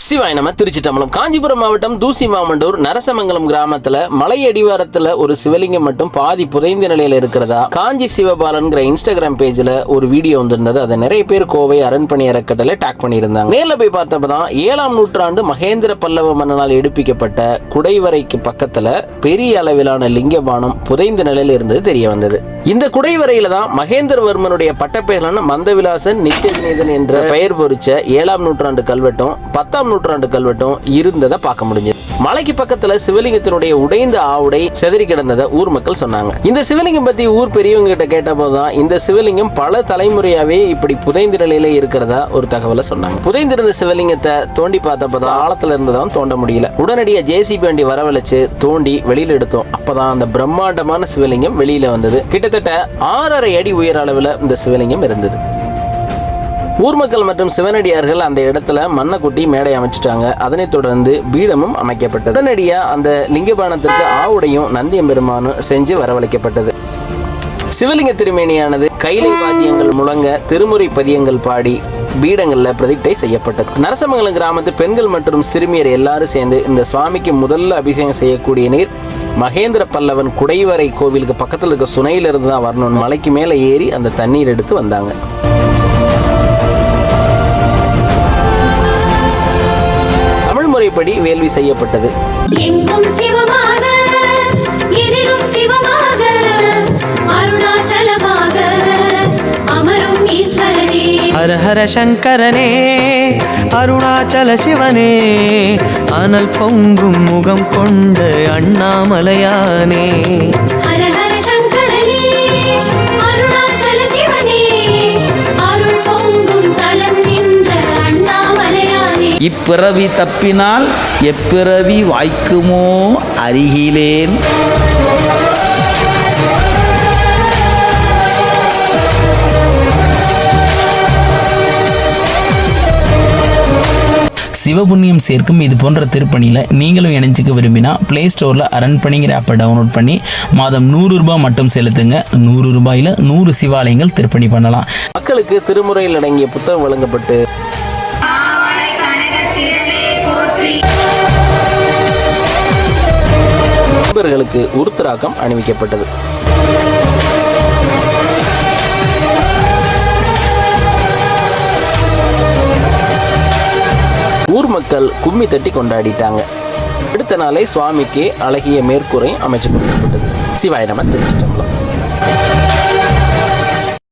சிவாய் நம. திருச்சிட்டம்பலம். காஞ்சிபுரம் மாவட்டம் தூசி மாமண்டூர் நரசமங்கலம் கிராமத்துல மலை அடிவாரத்துல ஒரு சிவலிங்கம் மட்டும் பாதி புதைந்த நிலையில இருக்கிறதா காஞ்சி சிவபாலன்கிற இன்ஸ்டாகிராம் பேஜ்ல ஒரு வீடியோ வந்திருந்தது. அதை நிறைய பேர் கோவை அரண்மனை அறக்கட்டளை டாக் பண்ணியிருந்தாங்க. நேர்ல போய் பார்த்தப்பதான் 7ஆம் நூற்றாண்டு மகேந்திர பல்லவ மன்னனால் எடுப்பிக்கப்பட்ட குடைவரைக்கு பக்கத்துல பெரிய அளவிலான லிங்கபானம் புதைந்த நிலையில இருந்தது தெரிய வந்தது. இந்த குடைவரையில தான் மகேந்திரவர்மனுடைய பட்டப்பெயரான மந்தவிலாசன் நித்தியநீதன் என்ற பெயர் பொறிச்ச 7ஆம் நூற்றாண்டு கல்வெட்டும் 10ஆம் நூற்றாண்டு கல்வெட்டும் இருந்ததை பார்க்க முடிஞ்சது. மலைக்கு பக்கத்துல சிவலிங்கத்தினுடைய உடைந்த ஆவுடை செதறி கிடந்ததை ஊர் மக்கள் சொன்னாங்க. இந்த சிவலிங்கம் பத்தி ஊர் பெரியவங்க கிட்ட கேட்ட போதுதான் இந்த சிவலிங்கம் பல தலைமுறையாவே இப்படி புதைந்த நிலையில இருக்கிறதா ஒரு தகவலை சொன்னாங்க. புதைந்திருந்த சிவலிங்கத்தை தோண்டி பார்த்தப்பதான் ஆழத்துல இருந்ததான் தோண்ட முடியல. உடனடியா ஜேசிபி வண்டி வரவழைச்சு தோண்டி வெளியில எடுத்தோம். அப்பதான் அந்த பிரம்மாண்டமான சிவலிங்கம் வெளியில வந்தது. கிட்டத்தட்ட 6.5 அடி உயர அளவுல இந்த சிவலிங்கம் இருந்தது. ஊர் மக்கள் மற்றும் சிவனடியார்கள் அந்த இடத்துல மண்ணை கொட்டி மேடை அமைச்சிட்டாங்க. அதனைத் தொடர்ந்து பீடமும் அமைக்கப்பட்டது. உடனடியா அந்த லிங்கபானத்திற்கு ஆவுடையும் நந்தியம்பெருமானும் செஞ்சு வரவழைக்கப்பட்டது. சிவலிங்க திருமேனியானது கைலை வாத்தியங்கள் முழங்க திருமுறை பதியங்கள் பாடி பீடங்கள்ல பிரதிஷ்டை செய்யப்பட்டது. நரசமங்கலம் கிராமத்து பெண்கள் மற்றும் சிறுமியர் எல்லாரும் சேர்ந்து இந்த சுவாமிக்கு முதல்ல அபிஷேகம் செய்யக்கூடிய நீர் மகேந்திர பல்லவன் குடைவரை கோவிலுக்கு பக்கத்தில் இருக்க சுனையில இருந்து தான் வரணும். மலைக்கு மேல ஏறி அந்த தண்ணீர் எடுத்து வந்தாங்க. தமிழ் முறைப்படி வேள்வி செய்யப்பட்டது. ஹர ஹர சங்கரனே அருணாச்சல சிவனே அனல் பொங்கும் முகம் கொண்ட அண்ணாமலையானே. ஹர ஹர சங்கரனே அருணாச்சல சிவனே அருள் பொங்கும் தலம் நின்ற அண்ணாமலையானே. இப்பிறவி தப்பினால் எப்பிறவி வாய்க்குமோ அருகிலேன். சிவபுண்ணியம் சேர்க்கும் இது போன்ற திருப்பணியில் நீங்களும் இணைஞ்சிக்க விரும்பினா பிளே ஸ்டோரில் அரண்மனைங்கிற ஆப்பை டவுன்லோட் பண்ணி மாதம் 100 ரூபாய் மட்டும் செலுத்துங்க. 100 ரூபாயில் 100 சிவாலயங்கள் திருப்பணி பண்ணலாம். மக்களுக்கு திருமுறையில் அடங்கிய புத்தகம் வழங்கப்பட்டு நண்பர்களுக்கு உருத்திராக்கம் அணிவிக்கப்பட்டது. ஊர் மக்கள் கும்மி தட்டி கொண்டாடிட்டாங்க. அடுத்த நாளை சுவாமிக்கு அழகிய மேற்கூரை அமைச்சு கொடுக்கப்பட்டது. சிவாய நம. திருச்சிட்டம்பலம்.